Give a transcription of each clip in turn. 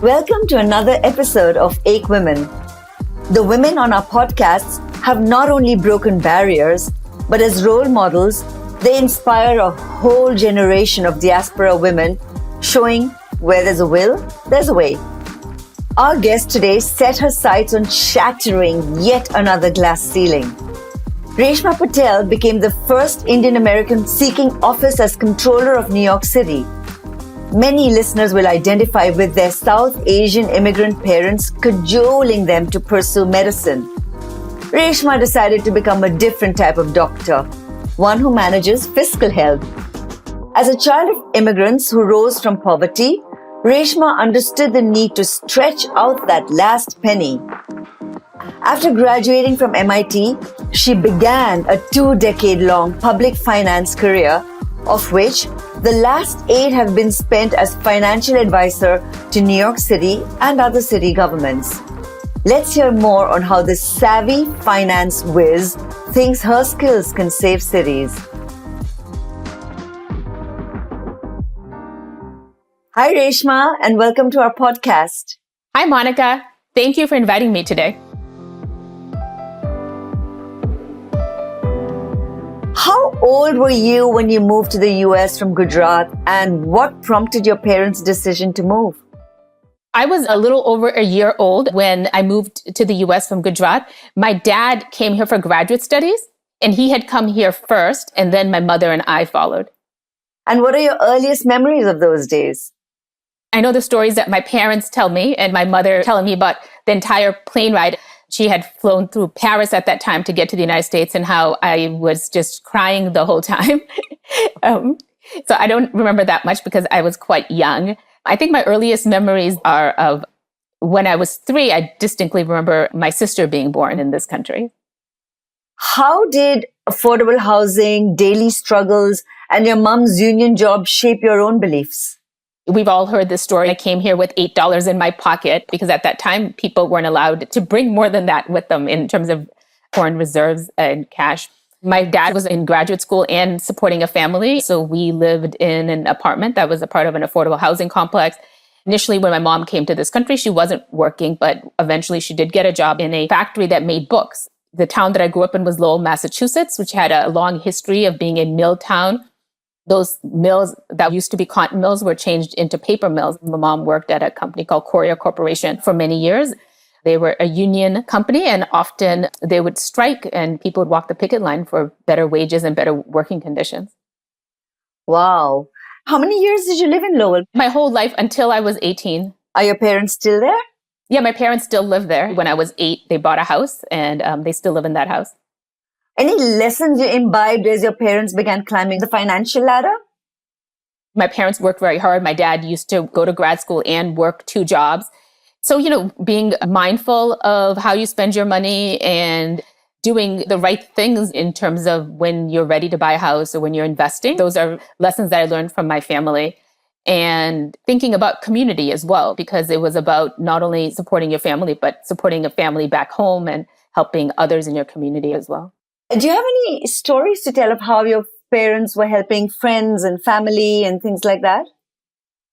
Welcome to another episode of Ek Women. The women on our podcasts have not only broken barriers, but as role models, they inspire a whole generation of diaspora women, showing where there's a will, there's a way. Our guest today set her sights on shattering yet another glass ceiling. Reshma Patel became the first Indian American seeking office as Comptroller of New York City. Many listeners will identify with their South Asian immigrant parents cajoling them to pursue medicine. Reshma decided to become a different type of doctor, one who manages fiscal health. As a child of immigrants who rose from poverty, Reshma understood the need to stretch out that last penny. After graduating from MIT, she began a 2-decade-long public finance career, of which the last 8 have been spent as financial advisor to New York City and other city governments. Let's hear more on how this savvy finance whiz thinks her skills can save cities. Hi, Reshma, and welcome to our podcast. Hi, Monica. Thank you for inviting me today. How old were you when you moved to the US from Gujarat, and what prompted your parents' decision to move? I was a little over a year old when I moved to the US from Gujarat. My dad came here for graduate studies, and he had come here first, and then my mother and I followed. And what are your earliest memories of those days? I know the stories that my parents tell me, and my mother telling me about the entire plane ride. She had flown through Paris at that time to get to the United States, and how I was just crying the whole time. So I don't remember that much because I was quite young. I think my earliest memories are of when I was 3. I distinctly remember my sister being born in this country. How did affordable housing, daily struggles, and your mom's union job shape your own beliefs? We've all heard this story. I came here with $8 in my pocket because at that time, people weren't allowed to bring more than that with them in terms of foreign reserves and cash. My dad was in graduate school and supporting a family. So we lived in an apartment that was a part of an affordable housing complex. Initially, when my mom came to this country, she wasn't working, but eventually she did get a job in a factory that made books. The town that I grew up in was Lowell, Massachusetts, which had a long history of being a mill town. Those mills that used to be cotton mills were changed into paper mills. My mom worked at a company called Courier Corporation for many years. They were a union company, and often they would strike and people would walk the picket line for better wages and better working conditions. Wow. How many years did you live in Lowell? My whole life until I was 18. Are your parents still there? Yeah, my parents still live there. When I was 8, they bought a house, and they still live in that house. Any lessons you imbibed as your parents began climbing the financial ladder? My parents worked very hard. My dad used to go to grad school and work 2 jobs. So, being mindful of how you spend your money and doing the right things in terms of when you're ready to buy a house or when you're investing. Those are lessons that I learned from my family. And thinking about community as well, because it was about not only supporting your family, but supporting a family back home and helping others in your community as well. Do you have any stories to tell of how your parents were helping friends and family and things like that?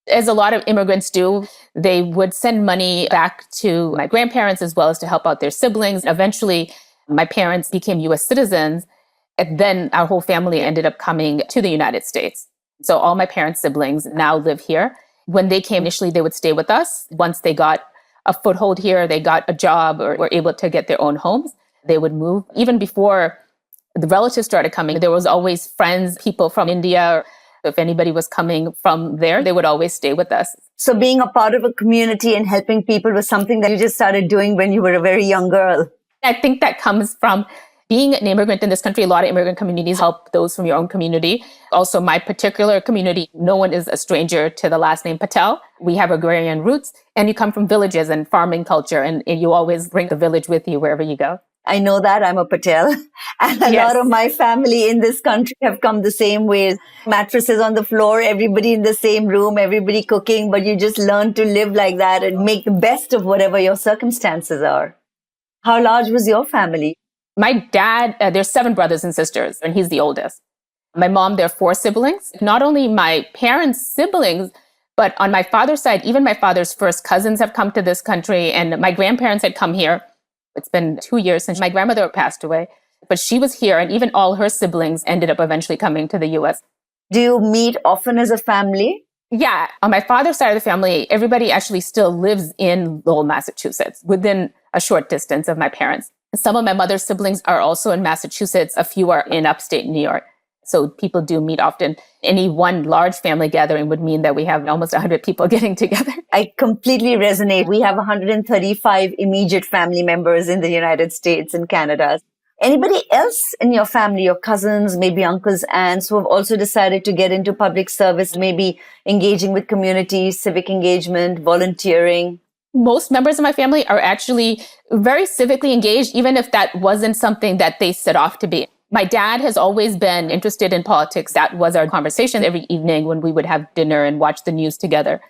As a lot of immigrants do, they would send money back to my grandparents as well as to help out their siblings. Eventually, my parents became U.S. citizens, and then our whole family ended up coming to the United States. So all my parents' siblings now live here. When they came initially, they would stay with us. Once they got a foothold here, they got a job or were able to get their own homes, they would move. Even before the relatives started coming, there was always friends, people from India. If anybody was coming from there, they would always stay with us. So being a part of a community and helping people was something that you just started doing when you were a very young girl. I think that comes from being an immigrant in this country. A lot of immigrant communities help those from your own community. Also, my particular community, no one is a stranger to the last name Patel. We have agrarian roots, and you come from villages and farming culture, and you always bring the village with you wherever you go. I know that. I'm a Patel. And a lot of my family in this country have come the same way. Mattresses on the floor, everybody in the same room, everybody cooking, but you just learn to live like that and make the best of whatever your circumstances are. How large was your family? My dad, there's 7 brothers and sisters, and he's the oldest. My mom, there are 4 siblings. Not only my parents' siblings, But on my father's side, even my father's first cousins have come to this country, and my grandparents had come here. It's been 2 years since my grandmother passed away, but she was here, and even all her siblings ended up eventually coming to the US. Do you meet often as a family? Yeah. On my father's side of the family, everybody actually still lives in Lowell, Massachusetts, within a short distance of my parents. Some of my mother's siblings are also in Massachusetts. A few are in upstate New York. So people do meet often. Any one large family gathering would mean that we have almost 100 people getting together. I completely resonate. We have 135 immediate family members in the United States and Canada. Anybody else in your family, your cousins, maybe uncles, aunts, who have also decided to get into public service, maybe engaging with community, civic engagement, volunteering? Most members of my family are actually very civically engaged, even if that wasn't something that they set off to be. My dad has always been interested in politics. That was our conversation every evening when we would have dinner and watch the news together.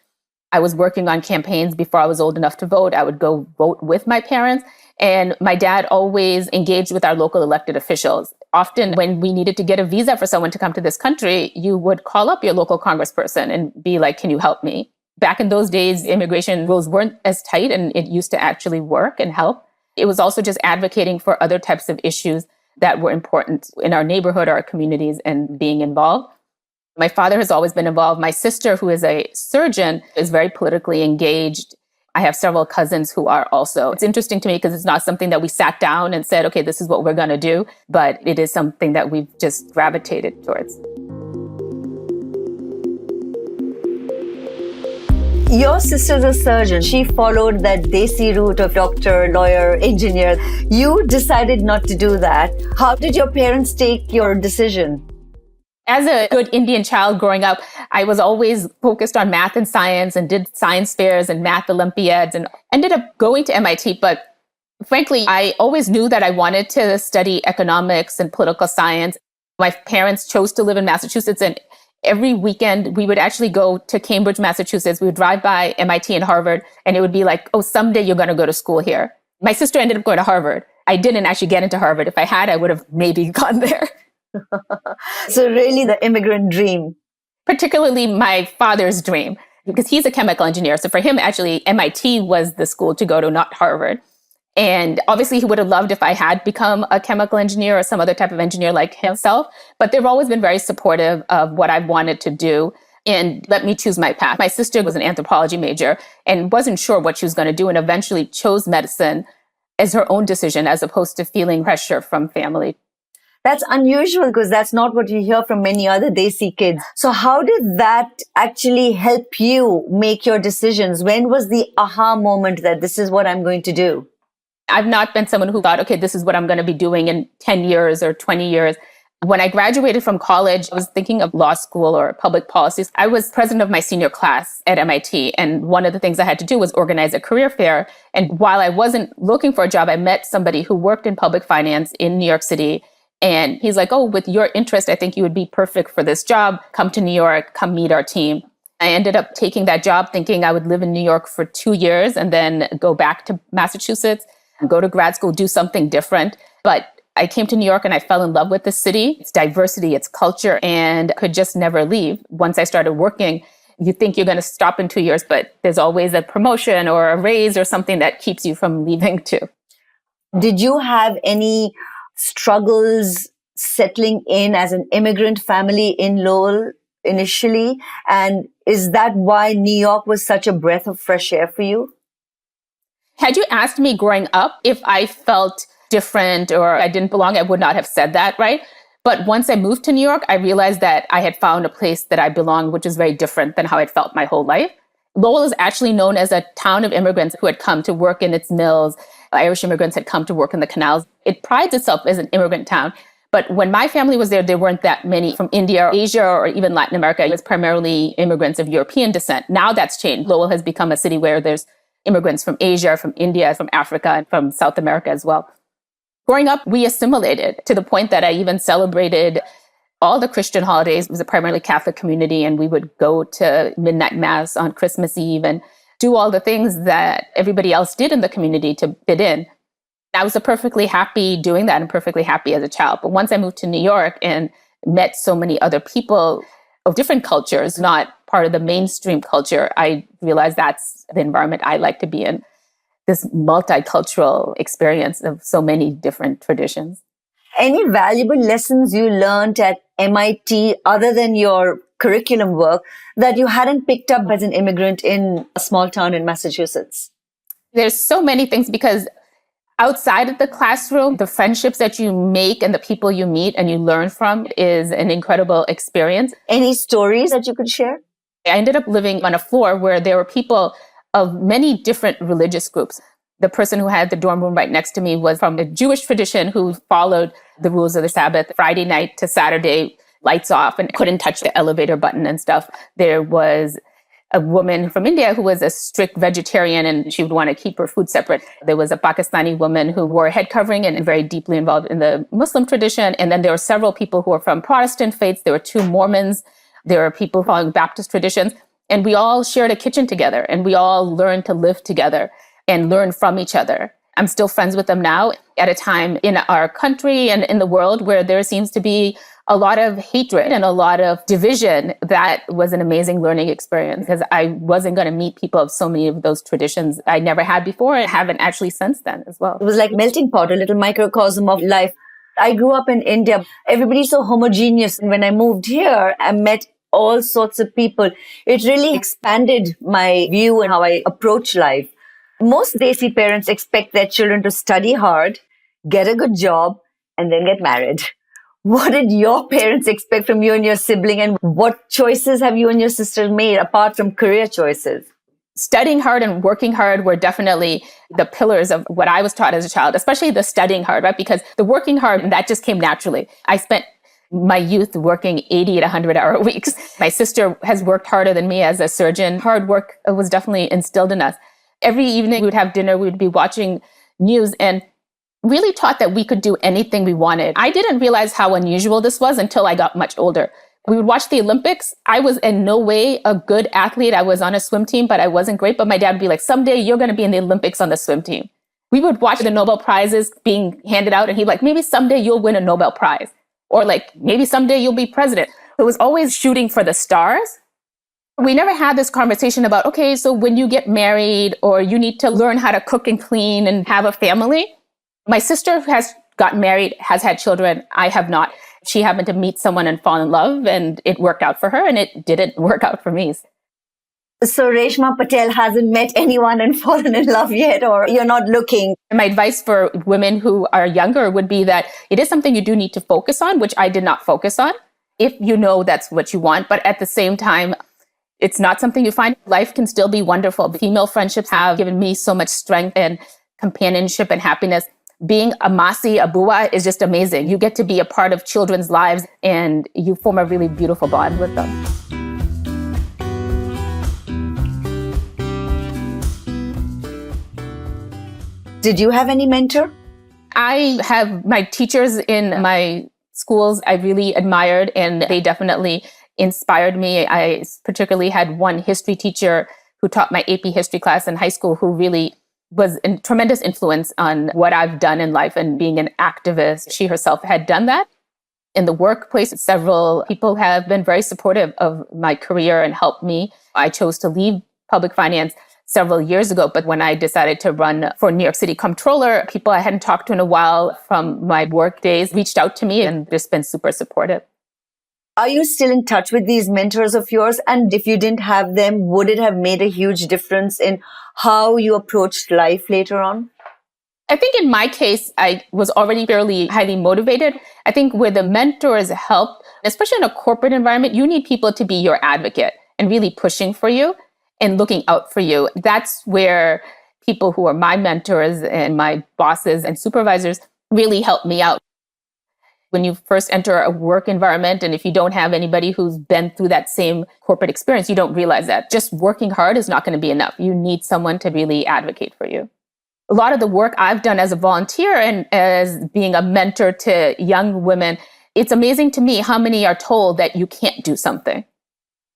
I was working on campaigns before I was old enough to vote. I would go vote with my parents. And my dad always engaged with our local elected officials. Often when we needed to get a visa for someone to come to this country, you would call up your local congressperson and be like, can you help me? Back in those days, immigration rules weren't as tight and it used to actually work and help. It was also just advocating for other types of issues that were important in our neighborhood, our communities, and being involved. My father has always been involved. My sister, who is a surgeon, is very politically engaged. I have several cousins who are also. It's interesting to me because it's not something that we sat down and said, okay, this is what we're going to do, but it is something that we've just gravitated towards. Your sister's a surgeon. She followed that desi route of doctor, lawyer, engineer. You decided not to do that. How did your parents take your decision? As a good Indian child growing up, I was always focused on math and science and did science fairs and math Olympiads and ended up going to MIT. But frankly, I always knew that I wanted to study economics and political science. My parents chose to live in Massachusetts, and every weekend we would actually go to Cambridge, Massachusetts. We would drive by MIT and Harvard, and it would be like, oh, someday you're going to go to school here. My sister ended up going to Harvard. I didn't actually get into Harvard. If I had, I would have maybe gone there. So really the immigrant dream. Particularly my father's dream, because he's a chemical engineer. So for him, actually, MIT was the school to go to, not Harvard. And obviously, he would have loved if I had become a chemical engineer or some other type of engineer like himself. But they've always been very supportive of what I wanted to do and let me choose my path. My sister was an anthropology major and wasn't sure what she was going to do and eventually chose medicine as her own decision as opposed to feeling pressure from family. That's unusual because that's not what you hear from many other desi kids. So how did that actually help you make your decisions? When was the aha moment that this is what I'm going to do? I've not been someone who thought, okay, this is what I'm going to be doing in 10 years or 20 years. When I graduated from college, I was thinking of law school or public policies. I was president of my senior class at MIT. And one of the things I had to do was organize a career fair. And while I wasn't looking for a job, I met somebody who worked in public finance in New York City. And he's like, oh, with your interest, I think you would be perfect for this job. Come to New York, come meet our team. I ended up taking that job thinking I would live in New York for 2 years and then go back to Massachusetts, go to grad school, do something different. But I came to New York and I fell in love with the city, its diversity, its culture, and could just never leave. Once I started working, you think you're going to stop in 2 years, but there's always a promotion or a raise or something that keeps you from leaving too. Did you have any struggles settling in as an immigrant family in Lowell initially? And is that why New York was such a breath of fresh air for you? Had you asked me growing up if I felt different or I didn't belong, I would not have said that, right? But once I moved to New York, I realized that I had found a place that I belonged, which is very different than how I'd felt my whole life. Lowell is actually known as a town of immigrants who had come to work in its mills. Irish immigrants had come to work in the canals. It prides itself as an immigrant town. But when my family was there weren't that many from India, or Asia, or even Latin America. It was primarily immigrants of European descent. Now that's changed. Lowell has become a city where there's immigrants from Asia, from India, from Africa, and from South America as well. Growing up, we assimilated to the point that I even celebrated all the Christian holidays. It was a primarily Catholic community, and we would go to midnight mass on Christmas Eve and do all the things that everybody else did in the community to fit in. I was perfectly happy doing that and perfectly happy as a child. But once I moved to New York and met so many other people of different cultures, not part of the mainstream culture, I realized that's the environment I like to be in. This multicultural experience of so many different traditions. Any valuable lessons you learned at MIT other than your curriculum work that you hadn't picked up as an immigrant in a small town in Massachusetts? There's so many things because outside of the classroom, the friendships that you make and the people you meet and you learn from is an incredible experience. Any stories that you could share? I ended up living on a floor where there were people of many different religious groups. The person who had the dorm room right next to me was from a Jewish tradition who followed the rules of the Sabbath, Friday night to Saturday, lights off, and couldn't touch the elevator button and stuff. There was a woman from India who was a strict vegetarian and she would want to keep her food separate. There was a Pakistani woman who wore a head covering and very deeply involved in the Muslim tradition. And then there were several people who were from Protestant faiths. There were two Mormons. There were people following Baptist traditions. And we all shared a kitchen together and we all learned to live together and learn from each other. I'm still friends with them now at a time in our country and in the world where there seems to be a lot of hatred and a lot of division. That was an amazing learning experience because I wasn't going to meet people of so many of those traditions I never had before and haven't actually since then as well. It was like melting pot, a little microcosm of life. I grew up in India. Everybody's so homogeneous. And when I moved here, I met all sorts of people. It really expanded my view and how I approach life. Most desi parents expect their children to study hard, get a good job, and then get married. What did your parents expect from you and your sibling, and what choices have you and your sister made apart from career choices? Studying hard and working hard were definitely the pillars of what I was taught as a child, especially the studying hard, right? Because the working hard, that just came naturally. I spent my youth working 80 to 100-hour weeks. My sister has worked harder than me as a surgeon. Hard work was definitely instilled in us. Every evening we would have dinner, we would be watching news and really taught that we could do anything we wanted. I didn't realize how unusual this was until I got much older. We would watch the Olympics. I was in no way a good athlete. I was on a swim team, but I wasn't great. But my dad would be like, someday you're going to be in the Olympics on the swim team. We would watch the Nobel Prizes being handed out and he'd be like, maybe someday you'll win a Nobel Prize. Or like, maybe someday you'll be president. It was always shooting for the stars. We never had this conversation about, okay, so when you get married or you need to learn how to cook and clean and have a family. My sister has gotten married, has had children. I have not. She happened to meet someone and fall in love and it worked out for her and it didn't work out for me. So Reshma Patel hasn't met anyone and fallen in love yet, or you're not looking? My advice for women who are younger would be that it is something you do need to focus on, which I did not focus on, if you know that's what you want. But at the same time, it's not something you find. Life can still be wonderful. Female friendships have given me so much strength and companionship and happiness. Being a Masi, a Bua is just amazing. You get to be a part of children's lives and you form a really beautiful bond with them. Did you have any mentor? I have my teachers in my schools I really admired and they definitely inspired me. I particularly had one history teacher who taught my AP history class in high school who really was a tremendous influence on what I've done in life and being an activist. She herself had done that. In the workplace, several people have been very supportive of my career and helped me. I chose to leave public finance several years ago, but when I decided to run for New York City Comptroller, people I hadn't talked to in a while from my work days reached out to me and just been super supportive. Are you still in touch with these mentors of yours? And if you didn't have them, would it have made a huge difference in how you approached life later on? I think in my case, I was already fairly highly motivated. I think where the mentors help, especially in a corporate environment, you need people to be your advocate and really pushing for you and looking out for you. That's where people who are my mentors and my bosses and supervisors really help me out. When you first enter a work environment, and if you don't have anybody who's been through that same corporate experience, you don't realize that. Just working hard is not going to be enough. You need someone to really advocate for you. A lot of the work I've done as a volunteer and as being a mentor to young women, it's amazing to me how many are told that you can't do something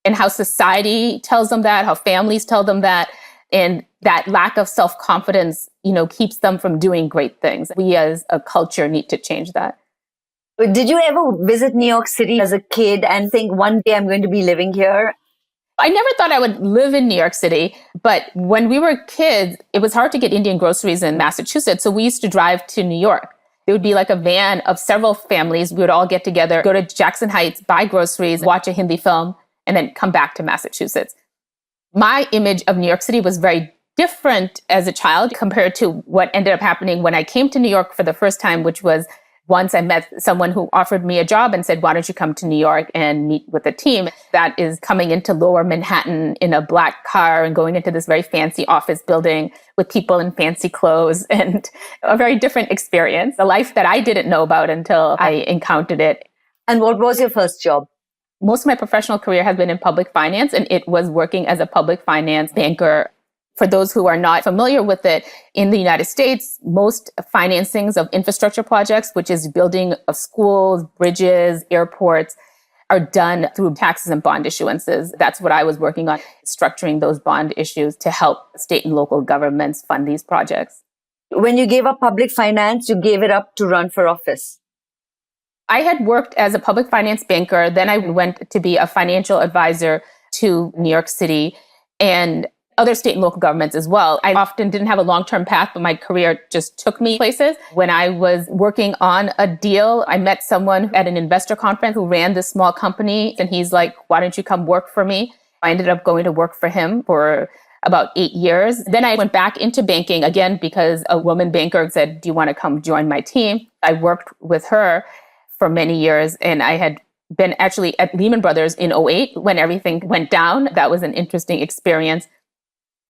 and how society tells them that, how families tell them that, and that lack of self-confidence, keeps them from doing great things. We as a culture need to change that. Did you ever visit New York City as a kid and think one day I'm going to be living here? I never thought I would live in New York City, but when we were kids, it was hard to get Indian groceries in Massachusetts. So we used to drive to New York. It would be like a van of several families. We would all get together, go to Jackson Heights, buy groceries, watch a Hindi film, and then come back to Massachusetts. My image of New York City was very different as a child compared to what ended up happening when I came to New York for the first time, which was once I met someone who offered me a job and said, why don't you come to New York and meet with the team? That is coming into lower Manhattan in a black car and going into this very fancy office building with people in fancy clothes, and a very different experience, a life that I didn't know about until I encountered it. And what was your first job? Most of my professional career has been in public finance, and it was working as a public finance banker. For those who are not familiar with it, in the United States, most financings of infrastructure projects, which is building of schools, bridges, airports, are done through taxes and bond issuances. That's what I was working on, structuring those bond issues to help state and local governments fund these projects. When you gave up public finance, you gave it up to run for office. I had worked as a public finance banker. Then I went to be a financial advisor to New York City and other state and local governments as well. I often didn't have a long-term path, but my career just took me places. When I was working on a deal, I met someone at an investor conference who ran this small company, and he's like, why don't you come work for me? I ended up going to work for him for about 8 years. Then I went back into banking again because a woman banker said, do you want to come join my team? I worked with her for many years, and I had been actually at Lehman Brothers in '08 when everything went down. That was an interesting experience.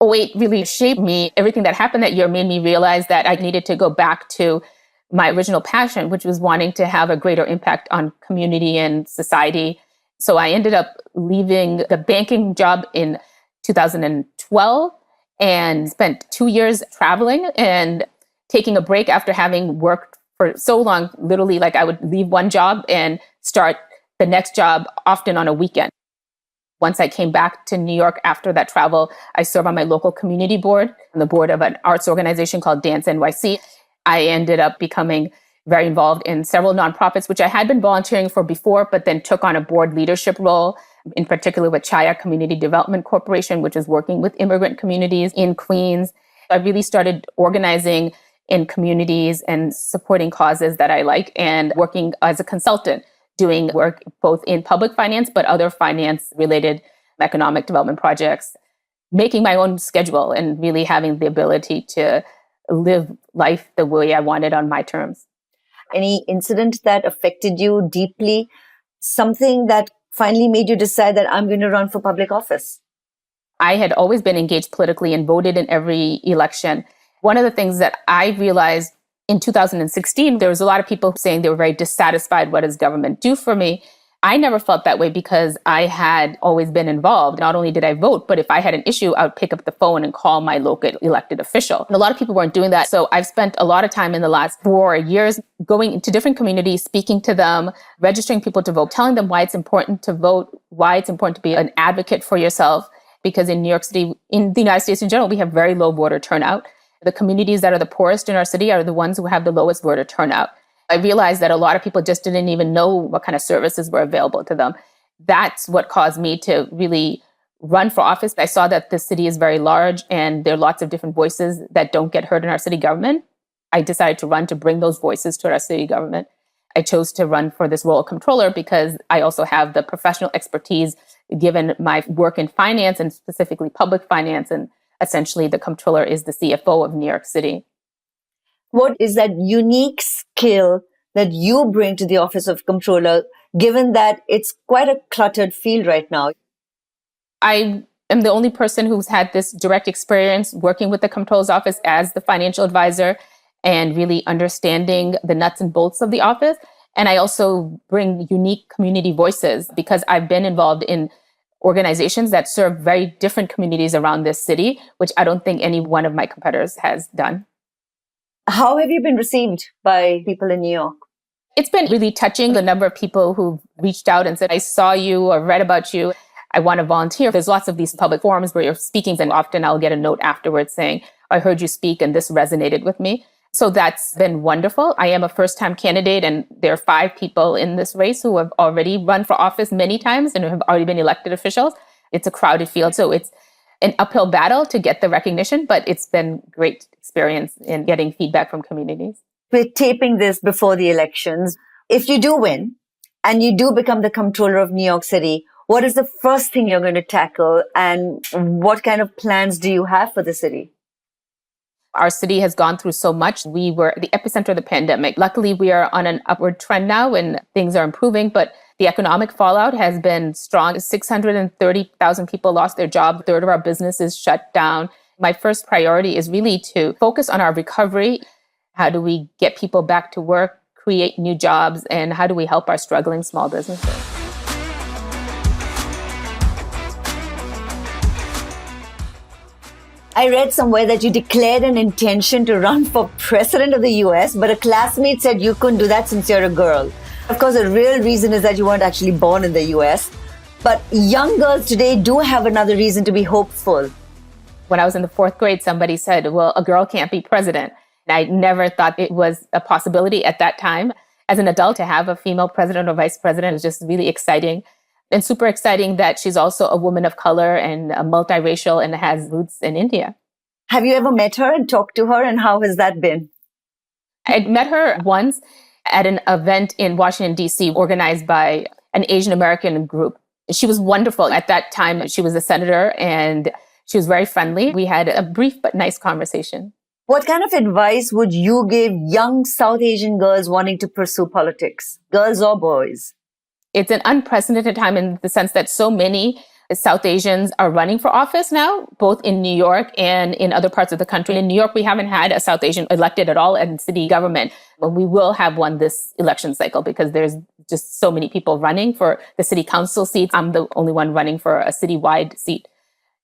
'08 really shaped me. Everything that happened that year made me realize that I needed to go back to my original passion, which was wanting to have a greater impact on community and society. So I ended up leaving the banking job in 2012 and spent 2 years traveling and taking a break after having worked for so long. Literally, like I would leave one job and start the next job often on a weekend. Once I came back to New York after that travel, I serve on my local community board, on the board of an arts organization called Dance NYC. I ended up becoming very involved in several nonprofits, which I had been volunteering for before, but then took on a board leadership role, in particular with Chaya Community Development Corporation, which is working with immigrant communities in Queens. I really started organizing in communities and supporting causes that I like, and working as a consultant, doing work both in public finance, but other finance-related economic development projects, making my own schedule and really having the ability to live life the way I wanted on my terms. Any incident that affected you deeply? Something that finally made you decide that I'm going to run for public office? I had always been engaged politically and voted in every election. One of the things that I realized in 2016, there was a lot of people saying they were very dissatisfied. What does government do for me? I never felt that way because I had always been involved. Not only did I vote, but if I had an issue, I would pick up the phone and call my local elected official. And a lot of people weren't doing that. So I've spent a lot of time in the last 4 years going into different communities, speaking to them, registering people to vote, telling them why it's important to vote, why it's important to be an advocate for yourself. Because in New York City, in the United States in general, we have very low voter turnout. The communities that are the poorest in our city are the ones who have the lowest voter turnout. I realized that a lot of people just didn't even know what kind of services were available to them. That's what caused me to really run for office. I saw that the city is very large and there are lots of different voices that don't get heard in our city government. I decided to run to bring those voices to our city government. I chose to run for this role of comptroller because I also have the professional expertise given my work in finance, and specifically public finance. And essentially, the comptroller is the CFO of New York City. What is that unique skill that you bring to the office of comptroller, given that it's quite a cluttered field right now? I am the only person who's had this direct experience working with the comptroller's office as the financial advisor and really understanding the nuts and bolts of the office. And I also bring unique community voices because I've been involved in organizations that serve very different communities around this city, which I don't think any one of my competitors has done. How have you been received by people in New York? It's been really touching, the number of people who've reached out and said, I saw you or read about you. I want to volunteer. There's lots of these public forums where you're speaking, and often I'll get a note afterwards saying, I heard you speak and this resonated with me. So that's been wonderful. I am a first-time candidate, and there are 5 people in this race who have already run for office many times and have already been elected officials. It's a crowded field. So it's an uphill battle to get the recognition, but it's been great experience in getting feedback from communities. We're taping this before the elections. If you do win and you do become the comptroller of New York City, what is the first thing you're going to tackle and what kind of plans do you have for the city? Our city has gone through so much. We were the epicenter of the pandemic. Luckily, we are on an upward trend now and things are improving, but the economic fallout has been strong. 630,000 people lost their job. A third of our businesses shut down. My first priority is really to focus on our recovery. How do we get people back to work, create new jobs, and how do we help our struggling small businesses? I read somewhere that you declared an intention to run for president of the US, but a classmate said you couldn't do that since you're a girl. Of course, the real reason is that you weren't actually born in the US. But young girls today do have another reason to be hopeful. When I was in the fourth grade, somebody said, well, a girl can't be president. And I never thought it was a possibility at that time. As an adult, to have a female president or vice president is just really exciting. And super exciting that she's also a woman of color and multiracial and has roots in India. Have you ever met her and talked to her, and how has that been? I met her once at an event in Washington, D.C., organized by an Asian American group. She was wonderful. At that time, she was a senator and she was very friendly. We had a brief but nice conversation. What kind of advice would you give young South Asian girls wanting to pursue politics, girls or boys? It's an unprecedented time in the sense that so many South Asians are running for office now, both in New York and in other parts of the country. In New York, we haven't had a South Asian elected at all in city government, but we will have one this election cycle because there's just so many people running for the city council seats. I'm the only one running for a citywide seat.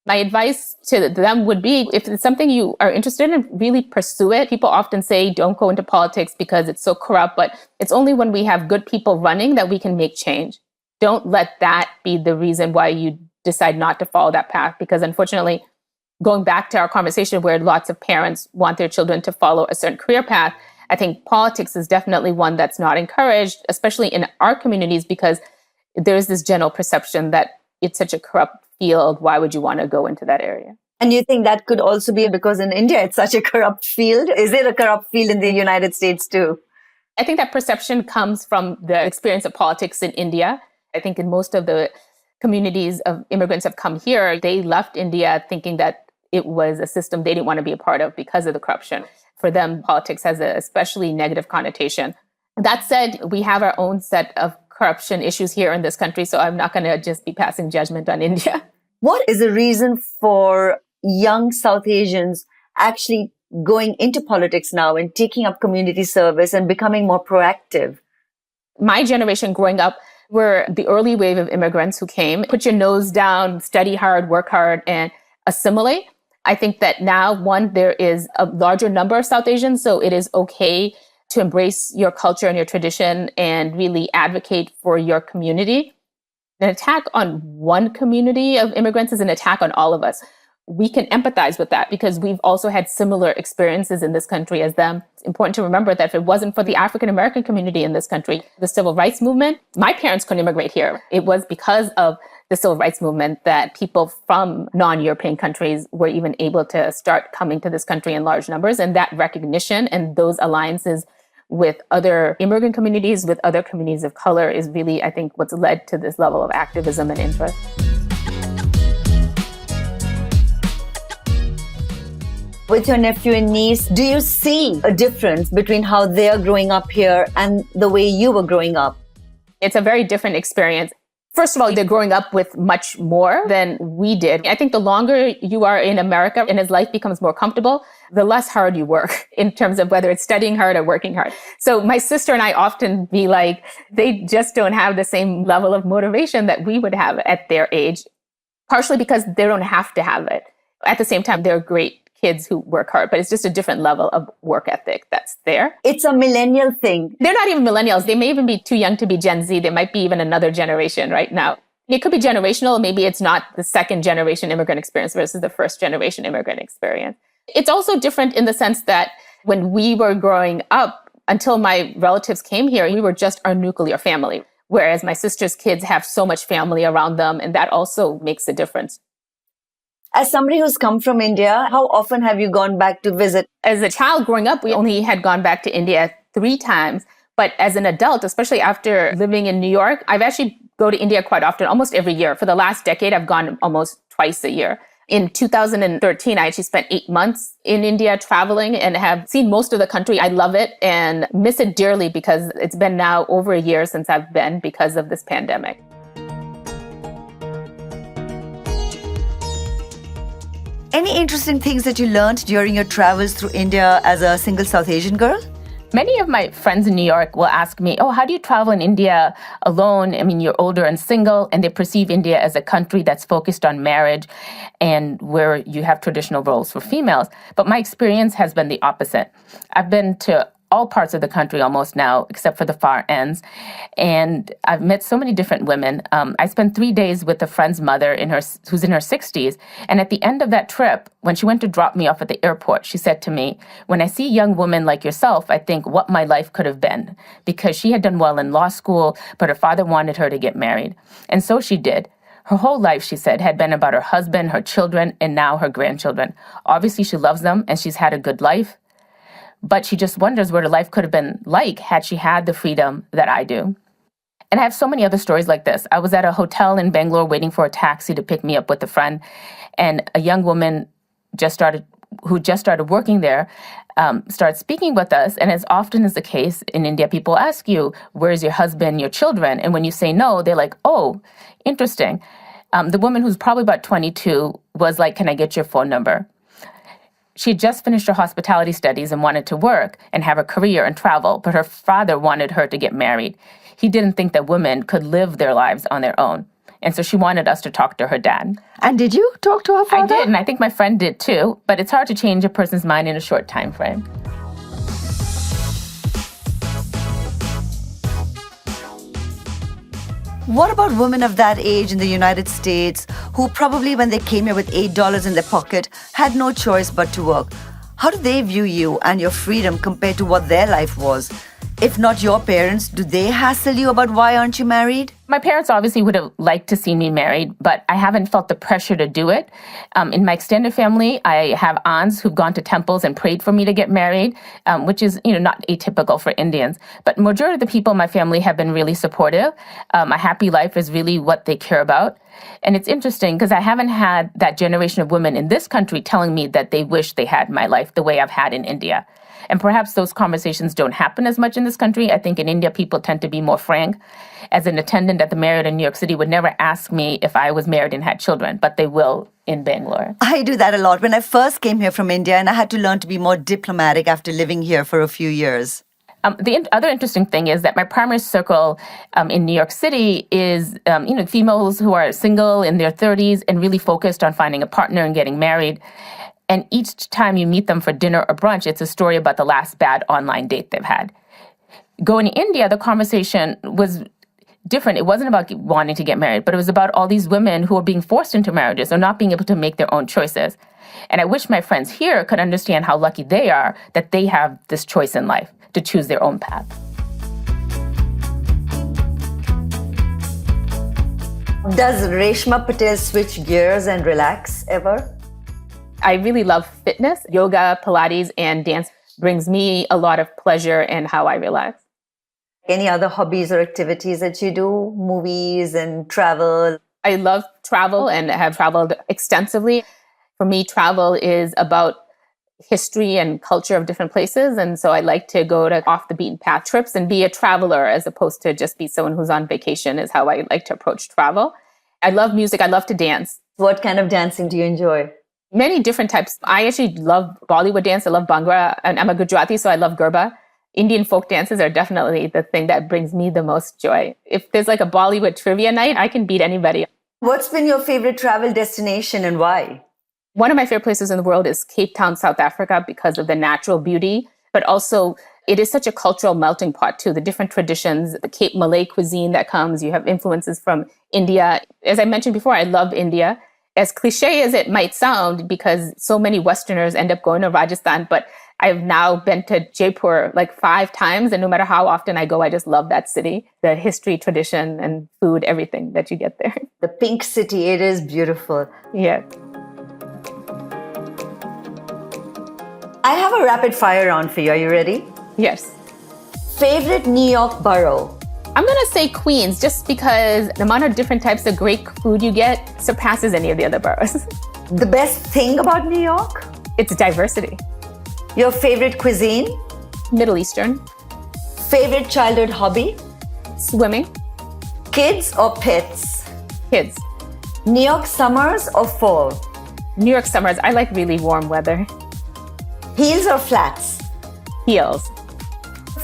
My advice to them would be, if it's something you are interested in, really pursue it. People often say, don't go into politics because it's so corrupt, but it's only when we have good people running that we can make change. Don't let that be the reason why you decide not to follow that path, because unfortunately, going back to our conversation where lots of parents want their children to follow a certain career path, I think politics is definitely one that's not encouraged, especially in our communities, because there's this general perception that it's such a corrupt field. Why would you want to go into that area? And you think that could also be because in India, it's such a corrupt field? Is it a corrupt field in the United States too? I think that perception comes from the experience of politics in India. I think in most of the communities of immigrants have come here, they left India thinking that it was a system they didn't want to be a part of because of the corruption. For them, politics has an especially negative connotation. That said, we have our own set of corruption issues here in this country, so I'm not going to just be passing judgment on India. What is the reason for young South Asians actually going into politics now and taking up community service and becoming more proactive? My generation growing up were the early wave of immigrants who came. Put your nose down, study hard, work hard, and assimilate. I think that now, one, there is a larger number of South Asians, so it is okay to embrace your culture and your tradition and really advocate for your community. An attack on one community of immigrants is an attack on all of us. We can empathize with that because we've also had similar experiences in this country as them. It's important to remember that if it wasn't for the African American community in this country, the civil rights movement, my parents couldn't immigrate here. It was because of the civil rights movement that people from non-European countries were even able to start coming to this country in large numbers. And that recognition and those alliances with other immigrant communities, with other communities of color is really, I think, what's led to this level of activism and interest. With your nephew and niece, do you see a difference between how they're growing up here and the way you were growing up? It's a very different experience. First of all, they're growing up with much more than we did. I think the longer you are in America and as life becomes more comfortable, the less hard you work in terms of whether it's studying hard or working hard. So my sister and I often be like, they just don't have the same level of motivation that we would have at their age, partially because they don't have to have it. At the same time, they're great kids who work hard, but it's just a different level of work ethic that's there. It's a millennial thing. They're not even millennials. They may even be too young to be Gen Z. They might be even another generation right now. It could be generational. Maybe it's not the second generation immigrant experience versus the first generation immigrant experience. It's also different in the sense that when we were growing up, until my relatives came here, we were just our nuclear family. Whereas my sister's kids have so much family around them, and that also makes a difference. As somebody who's come from India, how often have you gone back to visit? As a child growing up, we only had gone back to India 3 times. But as an adult, especially after living in New York, I've actually go to India quite often, almost every year. For the last decade, I've gone almost twice a year. In 2013, I actually spent 8 months in India traveling and have seen most of the country. I love it and miss it dearly because it's been now over a year since I've been because of this pandemic. Any interesting things that you learned during your travels through India as a single South Asian girl? Many of my friends in New York will ask me, oh, how do you travel in India alone? I mean, you're older and single, and they perceive India as a country that's focused on marriage and where you have traditional roles for females. But my experience has been the opposite. I've been to all parts of the country almost now, except for the far ends. And I've met so many different women. I spent 3 days with a friend's mother who's in her 60s. And at the end of that trip, when she went to drop me off at the airport, she said to me, when I see young women like yourself, I think what my life could have been. Because she had done well in law school, but her father wanted her to get married. And so she did. Her whole life, she said, had been about her husband, her children, and now her grandchildren. Obviously, she loves them and she's had a good life. But she just wonders what her life could have been like had she had the freedom that I do. And I have so many other stories like this. I was at a hotel in Bangalore waiting for a taxi to pick me up with a friend, and a young woman who just started working there started speaking with us. And as often is the case in India, people ask you, where's your husband, your children? And when you say no, they're like, oh, interesting. The woman who's probably about 22 was like, can I get your phone number? She had just finished her hospitality studies and wanted to work and have a career and travel, but her father wanted her to get married. He didn't think that women could live their lives on their own. And so she wanted us to talk to her dad. And did you talk to her father? I did, and I think my friend did too, but it's hard to change a person's mind in a short time frame. What about women of that age in the United States who probably when they came here with $8 in their pocket had no choice but to work? How do they view you and your freedom compared to what their life was? If not your parents, do they hassle you about why aren't you married? My parents obviously would have liked to see me married, but I haven't felt the pressure to do it. In my extended family, I have aunts who've gone to temples and prayed for me to get married, which is, not atypical for Indians. But majority of the people in my family have been really supportive. A happy life is really what they care about. And it's interesting because I haven't had that generation of women in this country telling me that they wish they had my life the way I've had in India. And perhaps those conversations don't happen as much in this country. I think in India, people tend to be more frank. As an attendant at the Marriott in New York City would never ask me if I was married and had children, but they will in Bangalore. I do that a lot. When I first came here from India, and I had to learn to be more diplomatic after living here for a few years. The other interesting thing is that my primary circle in New York City is, females who are single in their 30s and really focused on finding a partner and getting married. And each time you meet them for dinner or brunch, it's a story about the last bad online date they've had. Going to India, the conversation was different. It wasn't about wanting to get married, but it was about all these women who are being forced into marriages or not being able to make their own choices. And I wish my friends here could understand how lucky they are that they have this choice in life to choose their own path. Does Reshma Patel switch gears and relax ever? I really love fitness. Yoga, Pilates, and dance brings me a lot of pleasure in how I relax. Any other hobbies or activities that you do? Movies and travel? I love travel and have traveled extensively. For me, travel is about history and culture of different places. And so I like to go to off the beaten path trips and be a traveler as opposed to just be someone who's on vacation is how I like to approach travel. I love music. I love to dance. What kind of dancing do you enjoy? Many different types. I actually love Bollywood dance. I love Bhangra, and I'm a Gujarati, so I love Garba. Indian folk dances are definitely the thing that brings me the most joy. If there's like a Bollywood trivia night, I can beat anybody. What's been your favorite travel destination and why? One of my favorite places in the world is Cape Town, South Africa, because of the natural beauty, but also it is such a cultural melting pot too. The different traditions, the Cape Malay cuisine that comes, you have influences from India. As I mentioned before, I love India. As cliche as it might sound, because so many Westerners end up going to Rajasthan, but I've now been to Jaipur like 5 times. And no matter how often I go, I just love that city. The history, tradition, and food, everything that you get there. The pink city, it is beautiful. Yeah. I have a rapid fire round for you. Are you ready? Yes. Favorite New York borough? I'm going to say Queens, just because the amount of different types of great food you get surpasses any of the other boroughs. The best thing about New York? It's diversity. Your favorite cuisine? Middle Eastern. Favorite childhood hobby? Swimming. Kids or pets? Kids. New York summers or fall? New York summers, I like really warm weather. Heels or flats? Heels.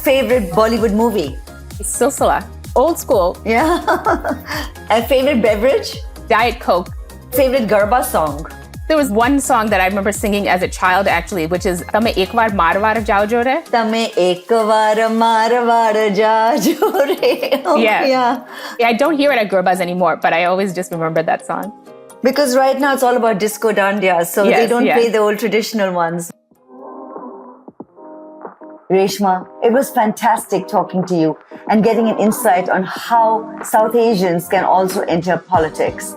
Favorite Bollywood movie? Silsila. Old school. Yeah. A favorite beverage? Diet Coke. Favorite Garba song? There was one song that I remember singing as a child, actually, which is Tame Ek Baar Marwar Jao Jo Re. Tame ek baar marwar ja jo re. Oh, Yeah, I don't hear it at Gurbas anymore, but I always just remember that song. Because right now it's all about disco dandiya, so Yes, they don't yeah. play the old traditional ones. Reshma, it was fantastic talking to you and getting an insight on how South Asians can also enter politics.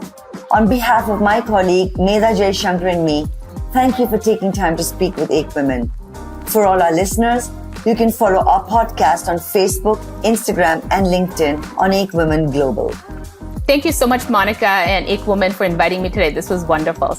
On behalf of my colleague Medha Jaishankar and me, thank you for taking time to speak with Ek Women. For all our listeners, you can follow our podcast on Facebook, Instagram, and LinkedIn on Ek Women Global. Thank you so much, Monica and Ek Woman, for inviting me today. This was wonderful.